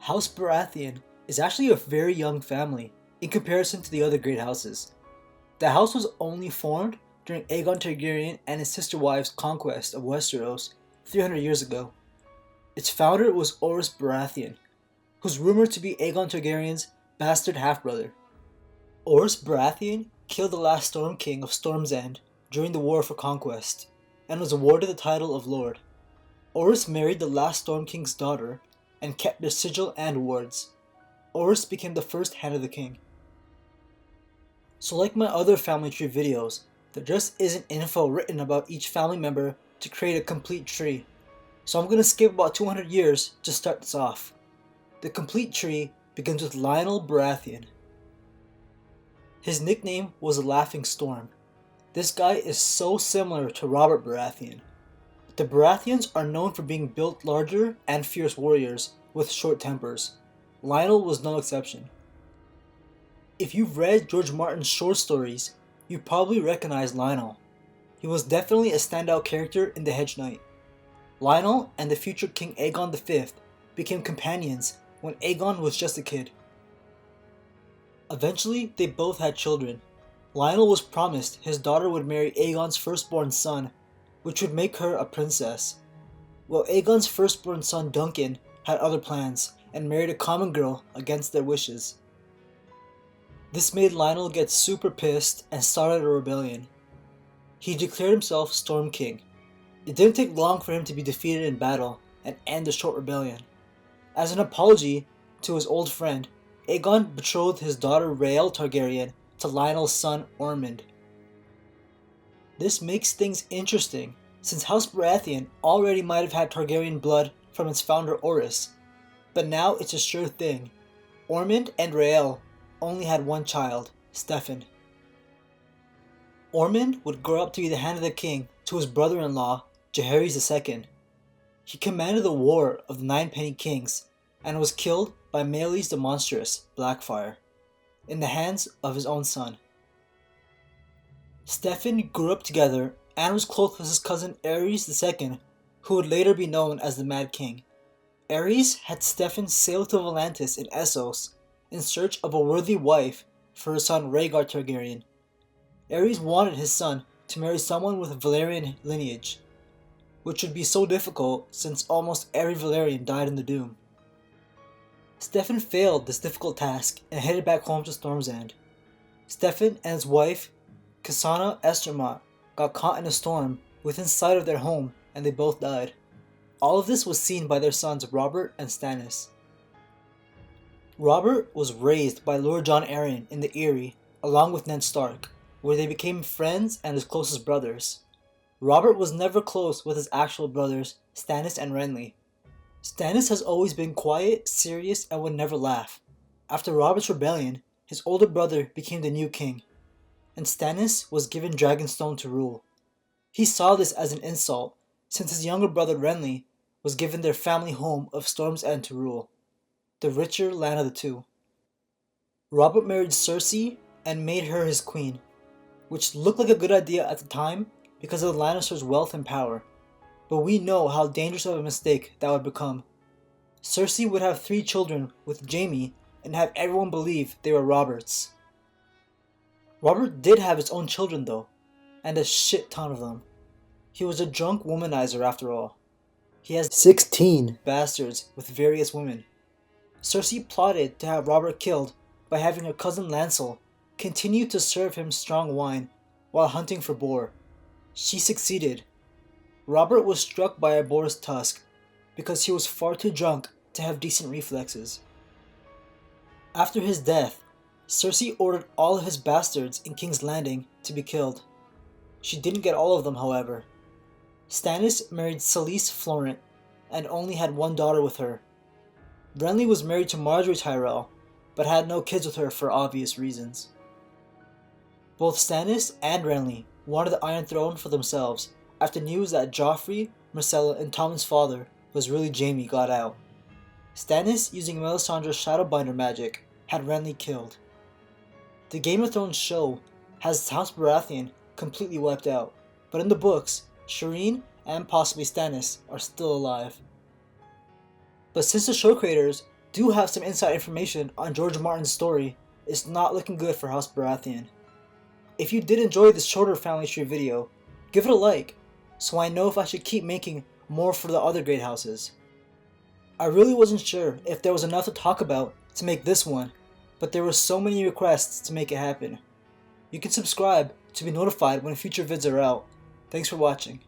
House Baratheon is actually a very young family in comparison to the other great houses. The house was only formed during Aegon Targaryen and his sister-wives' conquest of Westeros 300 years ago. Its founder was Orys Baratheon, who's rumored to be Aegon Targaryen's bastard half-brother. Orys Baratheon killed the last Storm King of Storm's End during the War for Conquest, and was awarded the title of Lord. Orys married the last Storm King's daughter and kept their sigil and wards. Orys became the first Hand of the King. So like my other family tree videos, there just isn't info written about each family member to create a complete tree. So I'm going to skip about 200 years to start this off. The complete tree begins with Lionel Baratheon. His nickname was the Laughing Storm. This guy is so similar to Robert Baratheon. The Baratheons are known for being built larger and fierce warriors with short tempers. Lionel was no exception. If you've read George Martin's short stories, you probably recognize Lionel. He was definitely a standout character in The Hedge Knight. Lionel and the future King Aegon V became companions when Aegon was just a kid. Eventually, they both had children. Lionel was promised his daughter would marry Aegon's firstborn son, which would make her a princess. Well, Aegon's firstborn son Duncan had other plans and married a common girl against their wishes. This made Lionel get super pissed and started a rebellion. He declared himself Storm King. It didn't take long for him to be defeated in battle and end the short rebellion. As an apology to his old friend, Aegon betrothed his daughter Rhaelle Targaryen to Lionel's son Ormond. This makes things interesting, since House Baratheon already might have had Targaryen blood from its founder Orys, but now it's a sure thing. Ormond and Rhaelle only had one child, Steffon. Ormond would grow up to be the Hand of the King to his brother-in-law, Jaehaerys II. He commanded the War of the Nine Penny Kings and was killed by Meleys the Monstrous, Blackfyre, in the hands of his own son. Steffon grew up together and was close with his cousin Aerys II, who would later be known as the Mad King. Aerys had Steffon sail to Volantis in Essos in search of a worthy wife for his son Rhaegar Targaryen. Aerys wanted his son to marry someone with Valyrian lineage, which would be so difficult since almost every Valyrian died in the Doom. Steffon failed this difficult task and headed back home to Storm's End. Steffon and his wife, Cassana Estermont, got caught in a storm within sight of their home and they both died. All of this was seen by their sons Robert and Stannis. Robert was raised by Lord Jon Arryn in the Eyrie along with Ned Stark, where they became friends and his closest brothers. Robert was never close with his actual brothers, Stannis and Renly. Stannis has always been quiet, serious, and would never laugh. After Robert's rebellion, his older brother became the new king, and Stannis was given Dragonstone to rule. He saw this as an insult, since his younger brother Renly was given their family home of Storm's End to rule, the richer land of the two. Robert married Cersei and made her his queen, which looked like a good idea at the time because of the Lannisters' wealth and power, but we know how dangerous of a mistake that would become. Cersei would have 3 children with Jaime and have everyone believe they were Robert's. Robert did have his own children though, and a shit ton of them. He was a drunk womanizer after all. He has 16 bastards with various women. Cersei plotted to have Robert killed by having her cousin Lancel continue to serve him strong wine while hunting for boar. She succeeded. Robert was struck by a boar's tusk because he was far too drunk to have decent reflexes. After his death, Cersei ordered all of his bastards in King's Landing to be killed. She didn't get all of them, however. Stannis married Selyse Florent and only had one daughter with her. Renly was married to Margaery Tyrell, but had no kids with her for obvious reasons. Both Stannis and Renly wanted the Iron Throne for themselves after news that Joffrey, Myrcella, and Tommen's father was really Jaime got out. Stannis, using Melisandre's Shadowbinder magic, had Renly killed. The Game of Thrones show has House Baratheon completely wiped out, but in the books, Shireen and possibly Stannis are still alive. But since the show creators do have some inside information on George Martin's story, it's not looking good for House Baratheon. If you did enjoy this shorter family tree video, give it a like, so I know if I should keep making more for the other great houses. I really wasn't sure if there was enough to talk about to make this one, but there were so many requests to make it happen. You can subscribe to be notified when future vids are out. Thanks for watching.